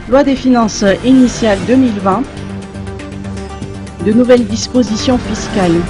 Loi des finances initiale 2020, de nouvelles dispositions fiscales.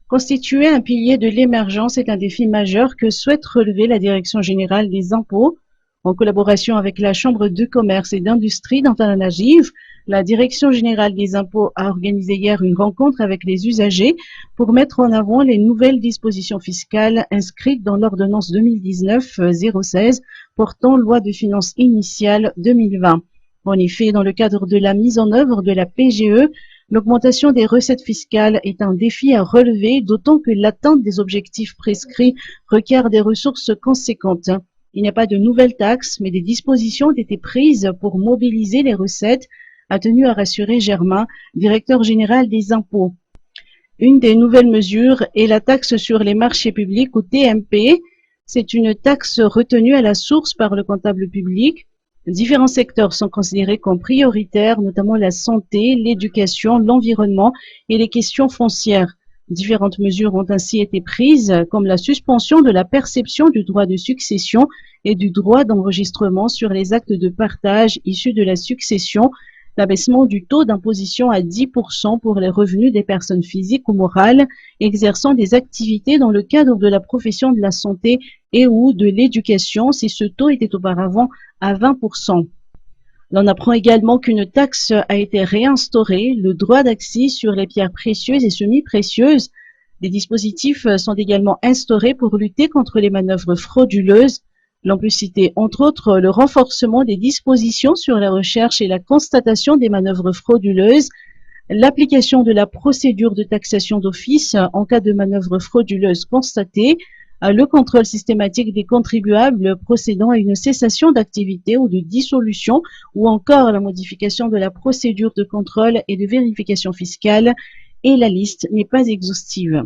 Constituer un pilier de l'émergence est un défi majeur que souhaite relever la Direction générale des impôts. En collaboration avec la Chambre de commerce et d'industrie d'Antananarivo, la Direction générale des impôts a organisé hier une rencontre avec les usagers pour mettre en avant les nouvelles dispositions fiscales inscrites dans l'ordonnance 2019-016 portant loi de finances initiale 2020. En effet, dans le cadre de la mise en œuvre de la PGE, l'augmentation des recettes fiscales est un défi à relever, d'autant que l'atteinte des objectifs prescrits requiert des ressources conséquentes. Il n'y a pas de nouvelles taxes, mais des dispositions ont été prises pour mobiliser les recettes, a tenu à rassurer Germain, directeur général des impôts. Une des nouvelles mesures est la taxe sur les marchés publics ou TMP. C'est une taxe retenue à la source par le comptable public. Différents secteurs sont considérés comme prioritaires, notamment la santé, l'éducation, l'environnement et les questions foncières. Différentes mesures ont ainsi été prises, comme la suspension de la perception du droit de succession et du droit d'enregistrement sur les actes de partage issus de la succession, l'abaissement du taux d'imposition à 10% pour les revenus des personnes physiques ou morales exerçant des activités dans le cadre de la profession de la santé et ou de l'éducation si ce taux était auparavant à 20%. L'on apprend également qu'une taxe a été réinstaurée, le droit d'accès sur les pierres précieuses et semi-précieuses. Des dispositifs sont également instaurés pour lutter contre les manœuvres frauduleuses. L'on peut citer entre autres le renforcement des dispositions sur la recherche et la constatation des manœuvres frauduleuses, l'application de la procédure de taxation d'office en cas de manœuvre frauduleuse constatée, le contrôle systématique des contribuables procédant à une cessation d'activité ou de dissolution, ou encore la modification de la procédure de contrôle et de vérification fiscale, et la liste n'est pas exhaustive.